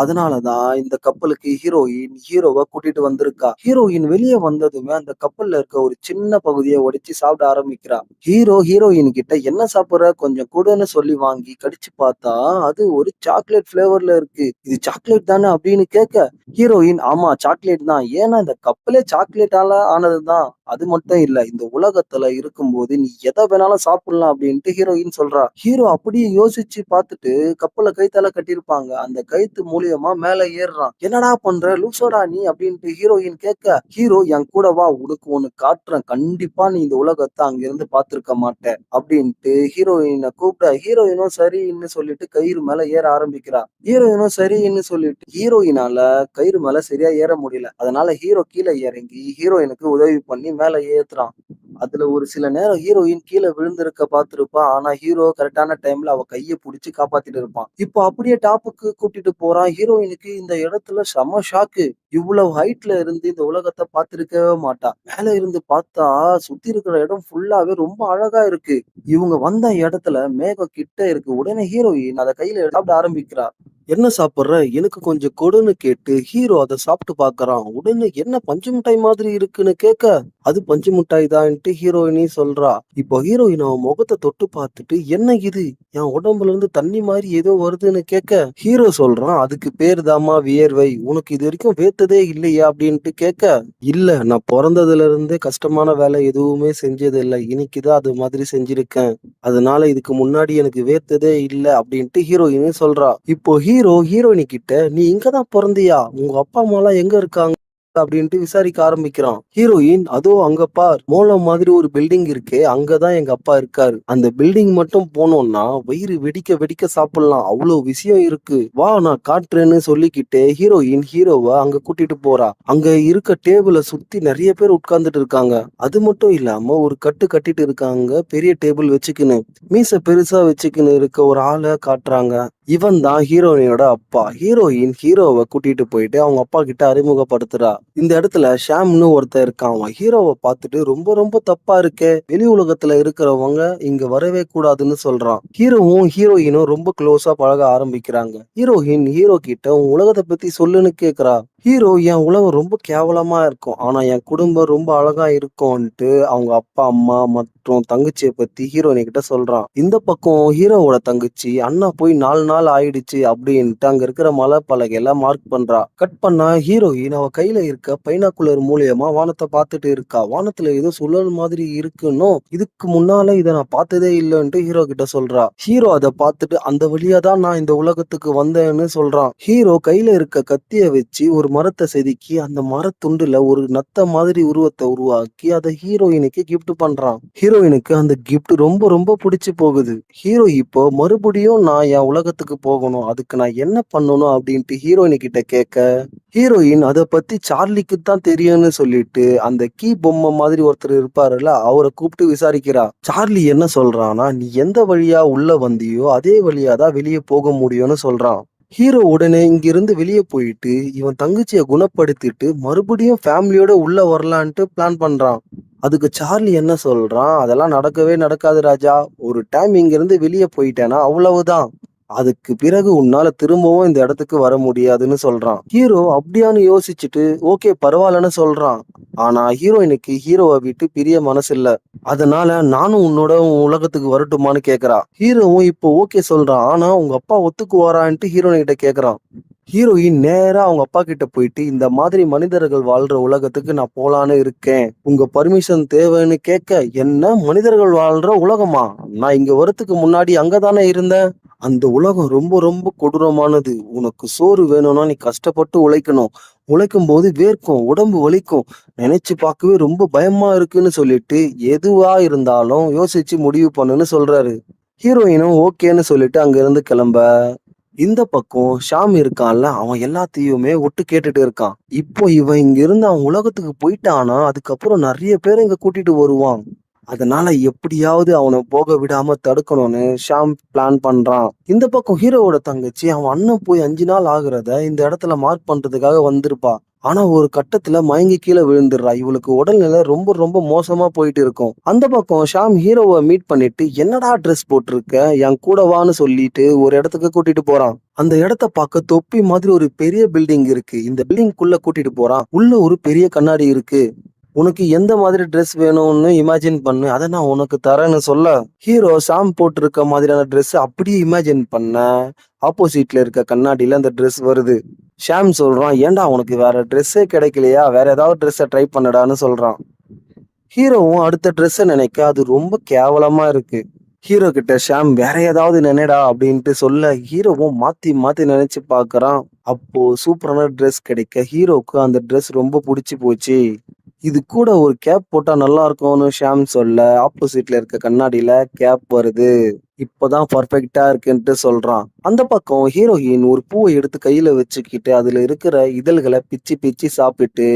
அதனாலதான் இந்த கப்பலுக்கு ஹீரோயின் ஹீரோவை கூட்டிட்டு கூட்டிட்டு வந்திருக்கா. ஹீரோயின் வெளியே வந்ததுமே அந்த கப்பல்ல இருக்க ஒரு சின்ன பகுதியை உடைச்சு சாப்பிட ஆரம்பிக்கிறா. ஹீரோயின் கிட்ட என்ன சாப்பிடுற, கொஞ்சம் கொடுன்னு சொல்லி வாங்கி கடிச்சு பார்த்தா அது ஒரு சாக்லேட் பிளேவர்ல இருக்கு. இது சாக்லேட் தானே அப்படின்னு கேட்க, ஹீரோயின் ஆமா சாக்லேட் தான், ஏன்னா இந்த கப்பலே சாக்லேட்டால ஆனதுதான், அது மட்டும் இல்ல இந்த உலகத்துல இருக்கும்போது நீ எதை வேணாலும் சாப்பிடலாம் அப்படின்ட்டு ஹீரோயின் சொல்றா. ஹீரோ அப்படியே யோசிச்சு பார்த்துட்டு கப்பலை கயித்தால கட்டியிருப்பாங்க, அந்த கயித்து மூலியமா மேல ஏறுறான். என்னடா பண்ற லூசோடா நீ அப்படின்ட்டு ஹீரோயின் கேட்க, ஹீரோ என் கூட வா உனக்கு ஒண்ணு காட்டுறேன், கண்டிப்பா நீ இந்த உலகத்தை அங்கிருந்து பார்த்திருக்க மாட்ட அப்படின்ட்டு ஹீரோயினை கூப்பிட, ஹீரோயினும் சரின்னு சொல்லிட்டு கயிறு மேல ஏற ஆரம்பிக்கிறா. ஹீரோயினும் சரின்னு சொல்லிட்டு ஹீரோயினால கயிறு மேல சரியா ஏற முடியல. அதனால ஹீரோ கீழே இறங்கி ஹீரோயினுக்கு உதவி பண்ணி மேல ஏத்துறான். அதுல ஒரு சில நேரம் ஹீரோயின் கீழே விழுந்திருக்க பார்த்திருப்பா. ஆனா ஹீரோ கரெக்டான டைம்ல அவ கைய புடிச்சு காப்பாத்திட்டு இருப்பான். இப்போ அப்படியே டாப்புக்கு கூட்டிட்டு போறான். ஹீரோயினுக்கு இந்த இடத்துல செம ஷாக்கு. இவ்வளவு ஹைட்ல இருந்து இந்த உலகத்தை பார்த்திருக்கவே மாட்டா. மேல இருந்து பார்த்தா சுத்தி இருக்கிற இடம் ஃபுல்லாவே ரொம்ப அழகா இருக்கு. இவங்க வந்த இடத்துல மேகம் கிட்ட இருக்கு. உடனே ஹீரோயின் அத கையில சாப்பிட ஆரம்பிக்கிறா. என்ன சாப்பிடுற, எனக்கு கொஞ்சம் கொடுன்னு கேட்டு ஹீரோ அதை சாப்பிட்டு பாக்குறான். உடனே என்ன பஞ்சு மிட்டாய் மாதிரி இருக்குன்னு கேட்க, அது பஞ்சு மிட்டாய் தான்ட்டு ஹீரோயினி சொல்றா. இப்போ ஹீரோயின் அவன் முகத்தை தொட்டு பார்த்துட்டு என்ன இது, என் உடம்புல இருந்து தண்ணி மாதிரி ஏதோ வருதுன்னு கேட்க, ஹீரோ சொல்றான் அதுக்கு பேர் தாமா வியர்வை, உனக்கு இது வரைக்கும் வேத்ததே இல்லையா அப்படின்ட்டு கேட்க, இல்ல நான் பிறந்ததுல இருந்தே கஷ்டமான வேலை எதுவுமே செஞ்சது இல்லை, இன்னைக்குதான் அது மாதிரி செஞ்சிருக்கேன், அதனால இதுக்கு முன்னாடி எனக்கு வேத்ததே இல்ல அப்படின்ட்டு ஹீரோயினி சொல்றா. இப்போ ஹீரோயினி கிட்ட நீ இங்கதான் பிறந்தியா, உங்க அப்பா அம்மா எல்லாம் எங்க இருக்காங்க அப்படின்ட்டு விசாரிக்க ஆரம்பிக்கிறான். ஹீரோயின் அதோ அங்க பார், மோளம் மாதிரி ஒரு பில்டிங் இருக்கே, அங்கதான் எங்க அப்பா இருக்காரு, அந்த பில்டிங் மட்டும் போனோம்னா வயிறு வெடிக்க வெடிக்க சாப்பிடலாம், அவ்வளவு விஷயம் இருக்கு, வா நான் காட்டுறேன்னு சொல்லிக்கிட்டே ஹீரோயின் ஹீரோவை அங்க கூட்டிட்டு போறா. அங்க இருக்க டேபிளை சுத்தி நிறைய பேர் உட்கார்ந்துட்டு இருக்காங்க. அது மட்டும் இல்லாம ஒரு கட்டு கட்டிட்டு இருக்காங்க, பெரிய டேபிள் வச்சுக்கின்னு மீச பெருசா வச்சுக்கின்னு இருக்க ஒரு ஆளை காட்டுறாங்க. இவன் தான் ஹீரோயினோட அப்பா. ஹீரோயின் ஹீரோவை கூட்டிட்டு போயிட்டு அவங்க அப்பா கிட்ட அறிமுகப்படுத்துறா. இந்த இடத்துல ஷாம்னு ஒருத்தர் இருக்கான். அவன் ஹீரோவை பார்த்துட்டு ரொம்ப ரொம்ப தப்பா இருக்கே, வெளி உலகத்துல இருக்கிறவங்க இங்க வரவே கூடாதுன்னு சொல்றான். ஹீரோவும் ஹீரோயினும் ரொம்ப க்ளோஸா பழக ஆரம்பிக்கிறாங்க. ஹீரோயின் ஹீரோ கிட்ட உன் உலகத்தை பத்தி சொல்லுன்னு கேக்குறா. ஹீரோ என் உலகம் ரொம்ப கேவலமா இருக்கும், ஆனா என் குடும்பம் ரொம்ப அழகா இருக்கும்ட்டு அவங்க அப்பா அம்மா மற்றும் தங்கச்சியை பத்தி ஹீரோயினி கிட்ட சொல்றான். இந்த பக்கம் ஹீரோவோட தங்கச்சி அண்ணா போய் 4 நாள் ஆயிடுச்சு அப்படின்ட்டு அங்க இருக்கிற மலை பலகையில மார்க் பண்றா. கட் பண்ணா ஹீரோயின் அவ கையில இருக்க பைனாக்குலர் மூலியமா வானத்தை பார்த்துட்டு இருக்கா. வானத்துல ஏதோ சுழல் மாதிரி இருக்குன்னு, இதுக்கு முன்னால இதை நான் பார்த்ததே இல்லைன்ட்டு ஹீரோ கிட்ட சொல்றா. ஹீரோ அதை பார்த்துட்டு அந்த வழியா தான் நான் இந்த உலகத்துக்கு வந்தேன்னு சொல்றான். ஹீரோ கையில இருக்க கத்திய வச்சு ஒரு மரத்தை செதுக்கி அந்த மரத்துண்டுல ஒரு நத்த மாதிரி உருவத்தை உருவாக்கி அதை ஹீரோயினுக்கு கிஃப்ட் பண்றான். ஹீரோயினுக்கு அந்த கிஃப்ட் ரொம்ப ரொம்ப பிடிச்சு போகுது. ஹீரோ இப்போ மறுபடியும் நான் என் உலகத்துக்கு போகணும், அதுக்கு நான் என்ன பண்ணணும் அப்படின்ட்டு ஹீரோயினி கிட்ட கேட்க, ஹீரோயின் அதை பத்தி சார்லிக்கு தான் தெரியும்னு சொல்லிட்டு அந்த கீ பொம்மை மாதிரி ஒருத்தர் இருப்பாருல்ல அவரை கூப்பிட்டு விசாரிக்கிறா. சார்லி என்ன சொல்றான்னா, நீ எந்த வழியா உள்ள வந்தியோ அதே வழியா தான் வெளியே போக முடியும்னு சொல்றான். ஹீரோ உடனே இங்கிருந்து வெளியே போயிட்டு இவன் தங்கச்சியை குணப்படுத்திட்டு மறுபடியும் ஃபேமிலியோட உள்ள வரலான்ட்டு பிளான் பண்றான். அதுக்கு சார்லி என்ன சொல்றான், அதெல்லாம் நடக்கவே நடக்காது ராஜா, ஒரு டைம் இங்கிருந்து வெளியே போயிட்டேன்னா அவ்வளவுதான், அதுக்கு பிறகு உன்னால திரும்பவும் இந்த இடத்துக்கு வர முடியாதுன்னு சொல்றான். ஹீரோ அப்படியான்னு யோசிச்சுட்டு ஓகே பரவாயில்லன்னு சொல்றான். ஆனா ஹீரோயினுக்கு ஹீரோவை விட்டு பிரிய மனசு இல்ல. அதனால நானும் உன் உலகத்துக்கு வரட்டுமான்னு கேக்குறா. ஹீரோவும் இப்போ ஓகே சொல்றான். ஆனா உங்க அப்பா ஒத்துக்குவாரான்ட்டு ஹீரோயின் கிட்ட கேக்குறான். ஹீரோயின் நேரா அவங்க அப்பா கிட்ட போயிட்டு இந்த மாதிரி மனிதர்கள் வாழ்ற உலகத்துக்கு நான் போலான்னு இருக்கேன், உங்க பர்மிஷன் தேவைன்னு கேட்க, என்ன மனிதர்கள் வாழ்ற உலகமா, நான் இங்க வரத்துக்கு முன்னாடி அங்கதானே இருந்தேன், அந்த உலகம் ரொம்ப ரொம்ப கொடூரமானது, உனக்கு சோறு வேணும்னா நீ கஷ்டப்பட்டு உழைக்கணும், உழைக்கும் போது வேர்க்கும், உடம்பு வலிக்கும், நினைச்சு பார்க்கவே ரொம்ப பயமா இருக்குன்னு சொல்லிட்டு எதுவா இருந்தாலும் யோசிச்சு முடிவு பண்ணுன்னு சொல்றாரு. ஹீரோயினும் ஓகேன்னு சொல்லிட்டு அங்க இருந்து கிளம்ப, இந்த பக்கம் ஷாம் இருக்கான்ல, அவன் எல்லாத்தையுமே ஒட்டு கேட்டுட்டு இருக்கான். இப்போ இவன் இங்க இருந்து அவன் உலகத்துக்கு போயிட்டானா அதுக்கப்புறம் நிறைய பேரை இங்க கூட்டிட்டு வருவான். அதனால எப்படியாவது அவனை போக விடாம தடுக்கணும்னு ஷாம் பிளான் பண்றான். இந்த பக்கம் ஹீரோவோட தங்கச்சி அவன் அண்ணன் போய் 5 நாள் ஆகுறத இந்த இடத்துல மார்க் பண்றதுக்காக வந்திருப்பா. ஆனா ஒரு கட்டத்துல மயங்கி கீழே விழுந்துடுறா. இவளுக்கு உடல்நிலை ரொம்ப ரொம்ப மோசமா போயிட்டு இருக்கும். அந்த பக்கம் ஷாம் ஹீரோவை மீட் பண்ணிட்டு, என்னடா ட்ரெஸ் போட்டிருக்க, என் கூட வான்னு சொல்லிட்டு ஒரு இடத்துக்கு கூட்டிட்டு போறான். அந்த இடத்த பார்க்க தொப்பி மாதிரி ஒரு பெரிய பில்டிங் இருக்கு. இந்த பில்டிங்குள்ள கூட்டிட்டு போறான். உள்ள ஒரு பெரிய கண்ணாடி இருக்கு. உனக்கு எந்த மாதிரி ட்ரெஸ் வேணும்னு இமேஜின் பண்ணு. அத நான் உனக்கு தரேன்னு சொல்ல, ஹீரோ ஷாம் போட்டிருக்க மாதிரியான ட்ரெஸ் அப்படியே இமேஜின் பண்ண, ஆப்போசிட்ல இருக்க கண்ணாடியில அந்த ட்ரெஸ் வருது. ஷாம் சொல்றான், ஏன்டா உனக்கு வேற ட்ரெஸ்ஸே கிடைக்கலையா? வேற ஏதாவது ட்ரெஸ்ஸ ட்ரை பண்ணுடான்னு சொல்றான். ஹீரோவும் அடுத்த ட்ரெஸ்ஸ நினைக்க அது ரொம்ப கேவலமா இருக்கு. ஹீரோ கிட்ட ஷாம் வேற ஏதாவது நினைடா அப்படின்ட்டு சொல்ல, ஹீரோவும் மாத்தி மாத்தி நினைச்சு பார்க்கறான். அப்போ சூப்பரான ட்ரெஸ் கிடைக்க ஹீரோக்கு அந்த ட்ரெஸ் ரொம்ப பிடிச்சு போச்சு. இது கூட ஒரு கேப் போட்டா நல்லா இருக்கும்னு ஷாம் சொல்ல, ஆப்போசிட்ல இருக்க கண்ணாடியில கேப் வருது. இப்பதான் பர்ஃபெக்ட்டா இருக்குன்ட்டு சொல்றான். அந்த பக்கம் ஹீரோயின் ஒரு பூவை எடுத்து கையில வச்சுக்கிட்டு அதுல இருக்கிற இதழ்களை பிச்சு பிச்சு சாப்பிட்டு,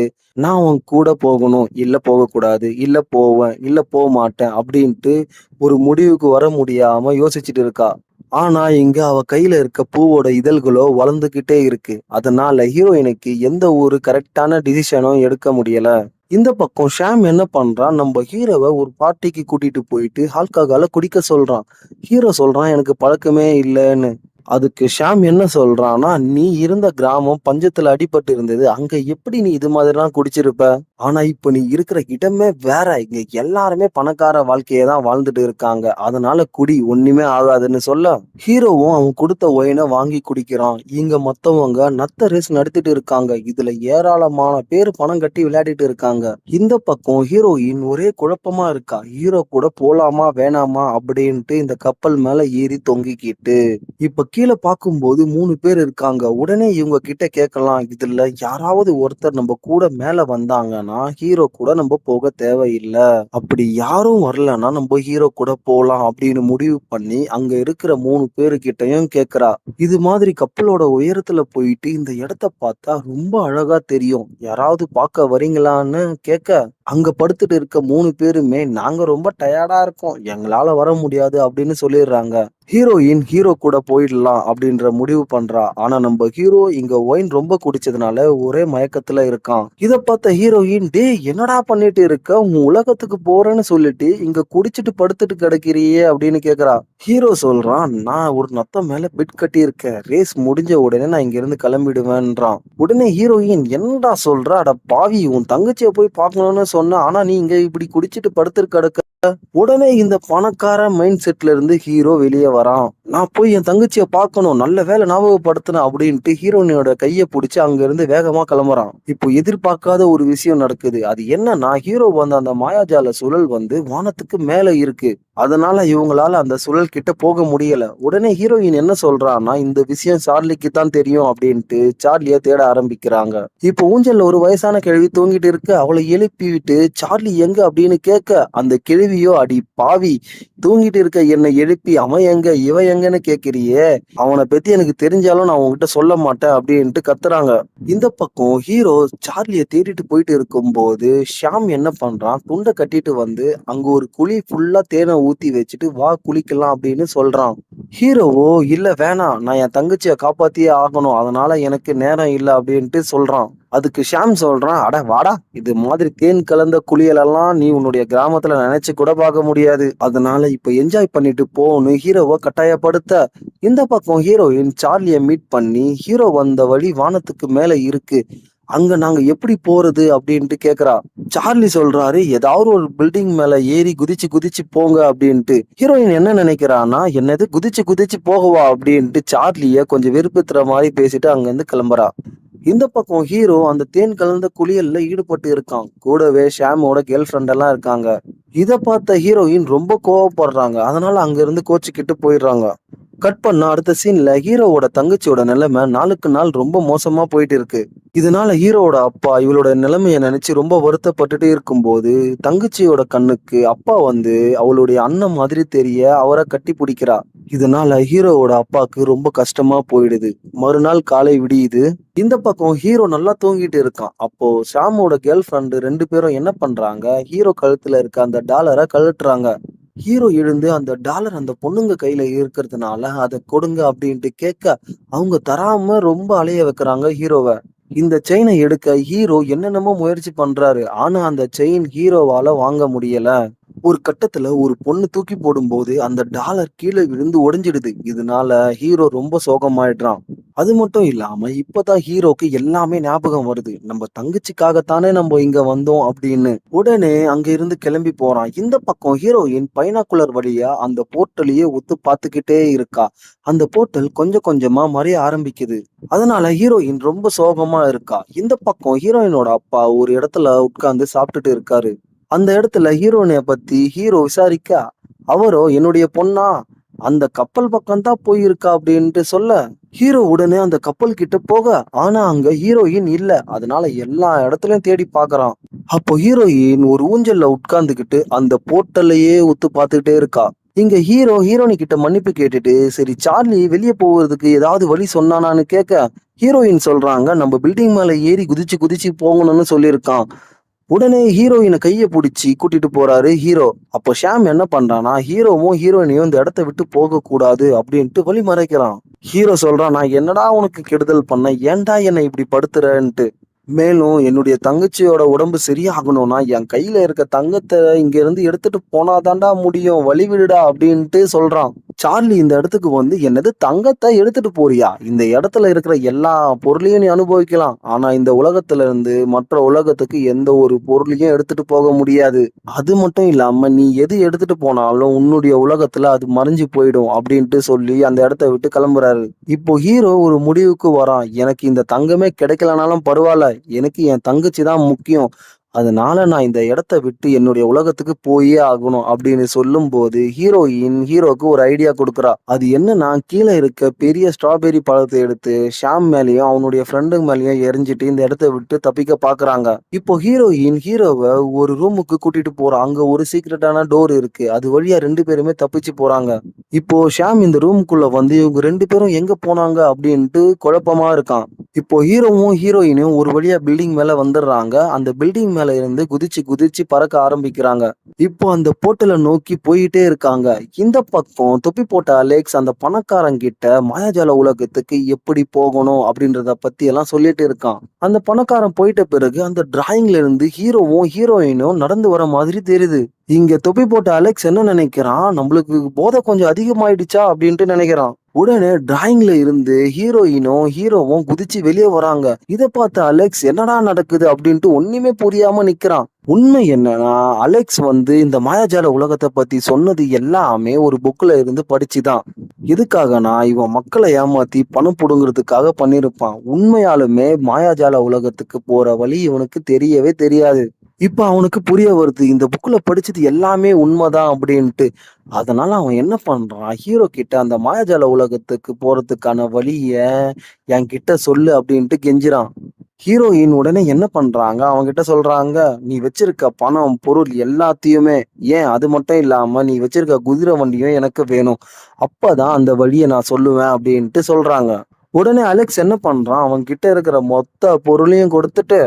நான் உன் கூட போகணும், இல்ல போகக்கூடாது, இல்ல போவேன், இல்ல போக மாட்டேன் அப்படின்ட்டு ஒரு முடிவுக்கு வர முடியாம யோசிச்சுட்டு இருக்கா. ஆனா இங்க அவ கையில இருக்க பூவோட இதழ்களோ வளர்ந்துகிட்டே இருக்கு. அதனால ஹீரோயினுக்கு எந்த ஒரு கரெக்டான டிசிஷனும் எடுக்க முடியல. இந்த பக்கம் ஷாம் என்ன பண்றான், நம்ம ஹீரோவை ஒரு பார்ட்டிக்கு கூட்டிட்டு போயிட்டு ஆல்கஹால குடிக்க சொல்றான். ஹீரோ சொல்றான், எனக்கு பழக்கமே இல்லைன்னு. அதுக்கு ஷாம் என்ன சொல்றான்னா, நீ இருந்த கிராமம் பஞ்சத்துல அடிபட்டு இருந்தது, அங்க எப்படி நீ இது மாதிரிலாம் குடிச்சிருப்ப? ஆனா இப்ப நீ இருக்கிற இடமே வேற. இங்க எல்லாருமே பணக்கார வாழ்க்கையை தான் வாழ்ந்துட்டு இருக்காங்க. அதனால குடி, ஒண்ணுமே ஆகாதுன்னு சொல்ல, ஹீரோவும் அவன் கொடுத்த ஒயினை வாங்கி குடிக்கிறான். இங்க மத்தவங்க நத்த ரேஸ் நடத்திட்டு இருக்காங்க. இதுல ஏராளமான பேர் பணம் கட்டி விளையாடிட்டு இருக்காங்க. இந்த பக்கம் ஹீரோயின் ஒரே குழப்பமா இருக்கா. ஹீரோ கூட போலாமா வேணாமா அப்படின்ட்டு இந்த கப்பல் மேல ஏறி தொங்கிக்கிட்டு இப்ப கீழே பார்க்கும்போது 3 பேர் இருக்காங்க. உடனே இவங்க கிட்ட கேட்கலாம், இதுல யாராவது ஒருத்தர் நம்ம கூட மேல வந்தாங்கன்னா ஹீரோ கூட நம்ம போக தேவையில்ல. அப்படி யாரும் வரலன்னா நம்ம ஹீரோ கூட போலாம் அப்படின்னு முடிவு பண்ணி அங்க இருக்கிற 3 பேரு கிட்டயும் கேக்குறா. இது மாதிரி கப்பலோட உயரத்துல போயிட்டு இந்த இடத்த பார்த்தா ரொம்ப அழகா தெரியும், யாராவது பார்க்க வரீங்களான்னு கேட்க, அங்க படுத்துட்டு இருக்க 3 பேருமே நாங்க ரொம்ப டயர்டா இருக்கோம், எங்களால வர முடியாது அப்படின்னு சொல்லிடுறாங்க. ஹீரோயின் ஹீரோ கூட போயிடலாம் அப்படின்ற முடிவு பண்றா. ஆனா நம்ம ஹீரோ இங்க ஒயின் ரொம்ப குடிச்சதுனால ஒரே மயக்கத்துல இருக்கான். இத பார்த்த ஹீரோயின், டேய் என்னடா பண்ணிட்டு இருக்க, உன் உலகத்துக்கு போறேன்னு சொல்லிட்டு இங்க குடிச்சிட்டு படுத்துட்டு கிடக்கிறியே அப்படின்னு கேக்குறா. ஹீரோ சொல்றான், நான் ஒரு நத்தம் மேல பெட் கட்டி இருக்கேன், ரேஸ் முடிஞ்ச உடனே நான் இங்க இருந்து கிளம்பிடுவேன்றான். உடனே ஹீரோயின், என்னடா சொல்ற, அட பாவி, உன் தங்கச்சியை போய் பார்க்கணும்னு சொன்ன, ஆனா நீ இங்க இப்படி குடிச்சிட்டு படுத்து கிடக்க. உடனே இந்த பணக்கார மைண்ட் செட்ல இருந்து ஹீரோ வெளியே வரான். நான் போய் என் தங்கச்சியை பார்க்கணும், நல்ல வேலை ஞாபகப்படுத்தின அப்படின்ட்டு ஹீரோயினோட கையை பிடிச்சி அங்க இருந்து வேகமா கிளம்புறான். இப்போ எதிர்பார்க்காத ஒரு விஷயம் நடக்குது. அது என்னன்னா, ஹீரோ வந்த அந்த மாயாஜால சுழல் வந்து வானத்துக்கு மேல இருக்கு. அதனால இவங்களால அந்த சுழல் கிட்ட போக முடியல. உடனே ஹீரோயின் என்ன சொல்றான்னா, இந்த விஷயம் சார்லிக்கு தான் தெரியும் அப்படின்ட்டு சார்லிய தேட ஆரம்பிக்கிறாங்க. இப்போ ஊஞ்சல்ல ஒரு வயசான கிழவி தூங்கிட்டு இருக்கு. அவளை எழுப்பி விட்டு சார்லி எங்க அப்படின்னு கேட்க, அந்த கிழவியோ, அடி பாவி, தூங்கிட்டு இருக்க என்னை எழுப்பி அவன் எங்க இவ எங்கன்னு கேக்குறியே, அவனை பத்தி எனக்கு தெரிஞ்சாலும் நான் உங்ககிட்ட சொல்ல மாட்டேன் அப்படின்ட்டு கத்துறாங்க. இந்த பக்கம் ஹீரோ சார்லிய தேடிட்டு போயிட்டு இருக்கும்போது ஷாம் என்ன பண்றான், துண்டை கட்டிட்டு வந்து அங்க ஒரு குழி ஃபுல்லா தேனை ஊத்தி வச்சுட்டு வா குளிக்கலாம் அப்படின்னு சொல்றான். ஹீரோவோ, இல்ல வேணாம், நான் என் தங்கச்சியை காப்பாத்தியே ஆகணும், அதனால எனக்கு நேரம் இல்லை அப்படின்ட்டு சொல்றான். அதுக்கு ஷாம் சொல்றான், அட வாடா, இது மாதிரி தேன் கலந்த குளியலெல்லாம் நீ உன்னுடைய கிராமத்துல நினைச்சு கூட பார்க்க முடியாது, அதனால இப்ப என்ஜாய் பண்ணிட்டு போன்னு ஹீரோவை கட்டாயப்படுத்த, இந்த பக்கம் ஹீரோயின் சார்லியை மீட் பண்ணி, ஹீரோ வந்த வழி வானத்துக்கு மேல இருக்கு, அங்க நாங்க எப்படி போறது அப்படின்ட்டு கேக்குறா. சார்லி சொல்றாரு, ஏதாவது ஒரு பில்டிங் மேல ஏறி குதிச்சு குதிச்சு போங்க அப்படின்ட்டு. ஹீரோயின் என்ன நினைக்கிறான்னா, என்னது குதிச்சு குதிச்சு போகவா அப்படின்ட்டு சார்லிய கொஞ்சம் வெறுப்புத்துற மாதிரி பேசிட்டு அங்க இருந்து கிளம்புறா. இந்த பக்கம் ஹீரோ அந்த தேன் கலந்த குளியல்ல ஈடுபட்டு இருக்கான். கூடவே ஷாமோட கேர்ள் ஃப்ரெண்ட் எல்லாம் இருக்காங்க. இத பார்த்த ஹீரோயின் ரொம்ப கோவப்படுறாங்க. அதனால அங்க இருந்து கோச்சிக்கிட்டு போயிடுறாங்க. கட் பண்ண அடுத்த சீன்ல ஹீரோவோட தங்கச்சியோட நிலைமை நாளுக்கு நாள் ரொம்ப மோசமா போயிட்டு இருக்கு. இதனால ஹீரோவோட அப்பா இவளோட நிலைமைய நினைச்சு ரொம்ப வருத்தப்பட்டுட்டே இருக்கும்போது, தங்கச்சியோட கண்ணுக்கு அப்பா வந்து அவளுடைய அண்ணன் மாதிரி தெரிய அவரை கட்டி பிடிக்கிறா. இதனால ஹீரோவோட அப்பாவுக்கு ரொம்ப கஷ்டமா போயிடுது. மறுநாள் காலை விடியுது. இந்த பக்கம் ஹீரோ நல்லா தூங்கிட்டு இருக்கான். அப்போ ஷாமோட கேர்ள் ஃப்ரெண்டு 2 பேரும் என்ன பண்றாங்க, ஹீரோ கழுத்துல இருக்க அந்த டாலரை கழட்டுறாங்க. ஹீரோ எழுந்து அந்த டாலர் அந்த பொண்ணுங்க கையில இருக்கிறதுனால அதை கொடுங்க அப்படின்ட்டு கேட்க, அவங்க தராம ரொம்ப அலைய வைக்கிறாங்க ஹீரோவை. இந்த செயினை எடுக்க ஹீரோ என்னென்னமோ முயற்சி பண்றாரு. ஆனா அந்த செயின் ஹீரோவால வாங்க முடியல. ஒரு கட்டத்துல ஒரு பொண்ணு தூக்கி போடும்போது அந்த டாலர் கீழே விழுந்து உடைஞ்சிடுது. இதனால ஹீரோ ரொம்ப சோகமாயிடுறான். அது மட்டும் இல்லாம இப்பதான் ஹீரோக்கு எல்லாமே ஞாபகம் வருது. நம்ம தங்கச்சிக்காகத்தானே நம்ம இங்க வந்தோம் அப்படின்னு. உடனே அங்க இருந்து கிளம்பி போறான். இந்த பக்கம் ஹீரோயின் பைனாக்குலர் வழியா அந்த போர்ட்டலையே உத்து பார்த்துக்கிட்டே இருக்கா. அந்த போர்ட்டல் கொஞ்சம் கொஞ்சமா மறைய ஆரம்பிக்குது. அதனால ஹீரோயின் ரொம்ப சோகமா இருக்கா. இந்த பக்கம் ஹீரோயினோட அப்பா ஒரு இடத்துல உட்கார்ந்து சாப்பிட்டுட்டு இருக்காரு. அந்த இடத்துல ஹீரோயினைய பத்தி ஹீரோ விசாரிக்க, அவரோ என்னுடைய பொண்ணா அந்த கப்பல் பக்கம் தான் போயிருக்கா அப்படின்ட்டு சொல்ல, ஹீரோ உடனே அந்த கப்பல் கிட்ட போக, ஆனா அங்க ஹீரோயின் இல்ல. அதனால எல்லா இடத்துலயும் தேடி பார்க்கறான். அப்போ ஹீரோயின் ஒரு ஊஞ்சல்ல உட்கார்ந்துகிட்டு அந்த போர்ட்டலையே உத்து பார்த்துக்கிட்டே இருக்கா. இங்க ஹீரோ ஹீரோனி கிட்ட மன்னிப்பு கேட்டுட்டு, சரி சார்லி வெளியே போவதற்கு ஏதாவது வழி சொன்னானான்னு கேட்க, ஹீரோயின் சொல்றாங்க நம்ம பில்டிங் மேல ஏறி குதிச்சு குதிச்சு போகணும்னு சொல்லியிருக்கான். உடனே ஹீரோயின கைய புடிச்சு கூட்டிட்டு போறாரு ஹீரோ. அப்போ ஷாம் என்ன பண்றான்னா, ஹீரோவும் ஹீரோயினையும் இந்த இடத்த விட்டு போக கூடாது அப்படின்ட்டு வழி மறைக்கிறான். ஹீரோ சொல்றான், நான் என்னடா உனக்கு கெடுதல் பண்ண, ஏன்டா என்னை இப்படி படுத்துறன்ட்டு. மேலும் என்னுடைய தங்கச்சியோட உடம்பு சரியாகணும்னா என் கையில இருக்க தங்கத்தை இங்க இருந்து எடுத்துட்டு போனாதான்டா முடியும், வழி விடுடா அப்படின்ட்டு சொல்றான். சார்லி இந்த இடத்துக்கு வந்து, என்னது தங்கத்தை எடுத்துட்டு போறியா, இந்த இடத்துல இருக்கிற எல்லா பொருளையும் நீ அனுபவிக்கலாம், ஆனா இந்த உலகத்துல இருந்து மற்ற உலகத்துக்கு எந்த ஒரு பொருளையும் எடுத்துட்டு போக முடியாது. அது மட்டும் இல்லாம நீ எது எடுத்துட்டு போனாலும் உன்னுடைய உலகத்துல அது மறைஞ்சு போயிடும் அப்படின்ட்டு சொல்லி அந்த இடத்த விட்டு கிளம்புறாரு. இப்போ ஹீரோ ஒரு முடிவுக்கு வரான். எனக்கு இந்த தங்கமே கிடைக்கலனாலும் பரவாயில்ல, எனக்கு என் தங்கச்சி தான் முக்கியம். அதனால நான் இந்த இடத்த விட்டு என்னுடைய உலகத்துக்கு போயே ஆகணும் அப்படின்னு சொல்லும்போது, ஹீரோயின் ஹீரோக்கு ஒரு ஐடியா கொடுக்குறா. அது என்னன்னா, கீழே இருக்க பெரிய ஸ்ட்ராபெர்ரி பழத்தை எடுத்து ஷாம் மேலயும் அவனுடைய ஃப்ரெண்டு மேலயும் எரிஞ்சிட்டு இந்த இடத்த விட்டு தப்பிக்க பாக்குறாங்க. இப்போ ஹீரோயின் ஹீரோவை ஒரு ரூமுக்கு கூட்டிட்டு போறா. அங்க ஒரு சீக்ரெட்டான டோர் இருக்கு. அது வழியா 2 பேருமே தப்பிச்சு போறாங்க. இப்போ ஷாம் இந்த ரூமுக்குள்ள வந்து இவங்க 2 பேரும் எங்க போனாங்க அப்படின்ட்டு குழப்பமா இருக்கான். இப்போ ஹீரோவும் ஹீரோயினும் ஒரு வழியா பில்டிங் மேல வந்துடுறாங்க. அந்த பில்டிங் மேல இருந்து குதிச்சு குதிச்சு பறக்க ஆரம்பிக்கிறாங்க. இப்போ அந்த போர்ட்டலை நோக்கி போயிட்டே இருக்காங்க. இந்த பக்கம் தொப்பி போட்ட அலெக்ஸ் அந்த பணக்காரங்கிட்ட மாயாஜால உலகத்துக்கு எப்படி போகணும் அப்படின்றத பத்தி எல்லாம் சொல்லிட்டு இருக்கான். அந்த பணக்காரன் போயிட்ட பிறகு அந்த டிராயிங்ல இருந்து ஹீரோவும் ஹீரோயினும் நடந்து வர மாதிரி தெரியுது. இங்க தொப்பி போட்ட அலெக்ஸ் என்ன நினைக்கிறான், நம்மளுக்கு போதை கொஞ்சம் அதிகமாயிடுச்சா அப்படின்ட்டு நினைக்கிறான். உடனே டிராயிங்ல இருந்து ஹீரோயினும் ஹீரோவும் குதிச்சு வெளியே வராங்க. இதை பார்த்த அலெக்ஸ் என்னடா நடக்குது அப்படின்ட்டு ஒண்ணுமே புரியாம நிக்கிறான். உண்மை என்னன்னா, அலெக்ஸ் வந்து இந்த மாயாஜால உலகத்தை பத்தி சொன்னது எல்லாமே ஒரு புக்ல இருந்து படிச்சுதான். எதுக்காகனா இவன் மக்களை ஏமாத்தி பணம் புடுங்கிறதுக்காக பண்ணிருப்பான். உண்மையாலுமே மாயாஜால உலகத்துக்கு போற வழி இவனுக்கு தெரியவே தெரியாது. இப்ப அவனுக்கு புரிய வருது, இந்த புக்ல படிச்சது எல்லாமே உண்மைதான் அப்படின்ட்டு. அதனால அவன் என்ன பண்றான், ஹீரோ கிட்ட அந்த மாயாஜால உலகத்துக்கு போறதுக்கான வழிய என்கிட்ட சொல்லு அப்படின்ட்டு கெஞ்சுறான். ஹீரோயின் உடனே என்ன பண்றாங்க, அவன்கிட்ட சொல்றாங்க, நீ வச்சிருக்க பணம் பொருள் எல்லாத்தையுமே, ஏன் அது மட்டும் இல்லாம நீ வச்சிருக்க குதிரை வண்டியும் எனக்கு வேணும், அப்பதான் அந்த வழியை நான் சொல்லுவேன் அப்படின்ட்டு சொல்றாங்க. உடனே அலெக்ஸ் என்ன பண்றான், அவன் கிட்ட இருக்கிற மொத்த பொருளையும் கொடுத்துட்டு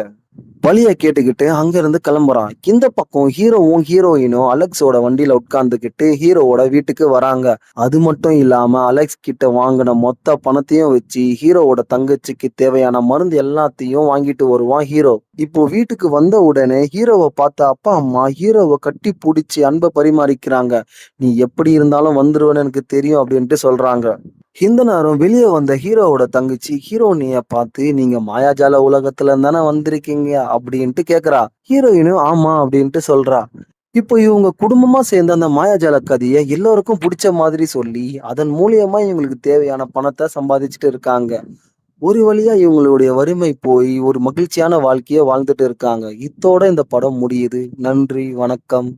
வழிய கேட்டுக்கிட்டு அங்க இருந்து கிளம்புறான். இந்த பக்கம் ஹீரோவும் ஹீரோயினும் அலெக்ஸோட வண்டியில உட்கார்ந்துகிட்டு ஹீரோவோட வீட்டுக்கு வராங்க. அது மட்டும் இல்லாம அலெக்ஸ் கிட்ட வாங்கின மொத்த பணத்தையும் வச்சு ஹீரோவோட தங்கச்சிக்கு தேவையான மருந்து எல்லாத்தையும் வாங்கிட்டு வருவான் ஹீரோ. இப்போ வீட்டுக்கு வந்த உடனே ஹீரோவை பார்த்த அப்பா அம்மா ஹீரோவை கட்டி பிடிச்சி அன்பை பரிமாறிக்கிறாங்க. நீ எப்படி இருந்தாலும் வந்துருவேன்னு எனக்கு தெரியும் அப்படின்ட்டு சொல்றாங்க. இந்த நேரம் வெளியே வந்த ஹீரோவோட தங்கச்சி ஹீரோனிய பார்த்து, நீங்க மாயாஜால உலகத்துல தானே வந்திருக்கீங்க அப்படின்ட்டு கேக்குறா. ஹீரோயினும் ஆமா அப்படின்ட்டு சொல்றா. இப்போ இவங்க குடும்பமா சேர்ந்து அந்த மாயாஜால கதையை எல்லோருக்கும் பிடிச்ச மாதிரி சொல்லி அதன் மூலியமா இவங்களுக்கு தேவையான பணத்தை சம்பாதிச்சுட்டு இருக்காங்க. ஒரு வழியா இவங்களுடைய வறுமை போய் ஒரு மகிழ்ச்சியான வாழ்க்கைய வாழ்ந்துட்டு இருக்காங்க. இத்தோட இந்த படம் முடியுது. நன்றி, வணக்கம்.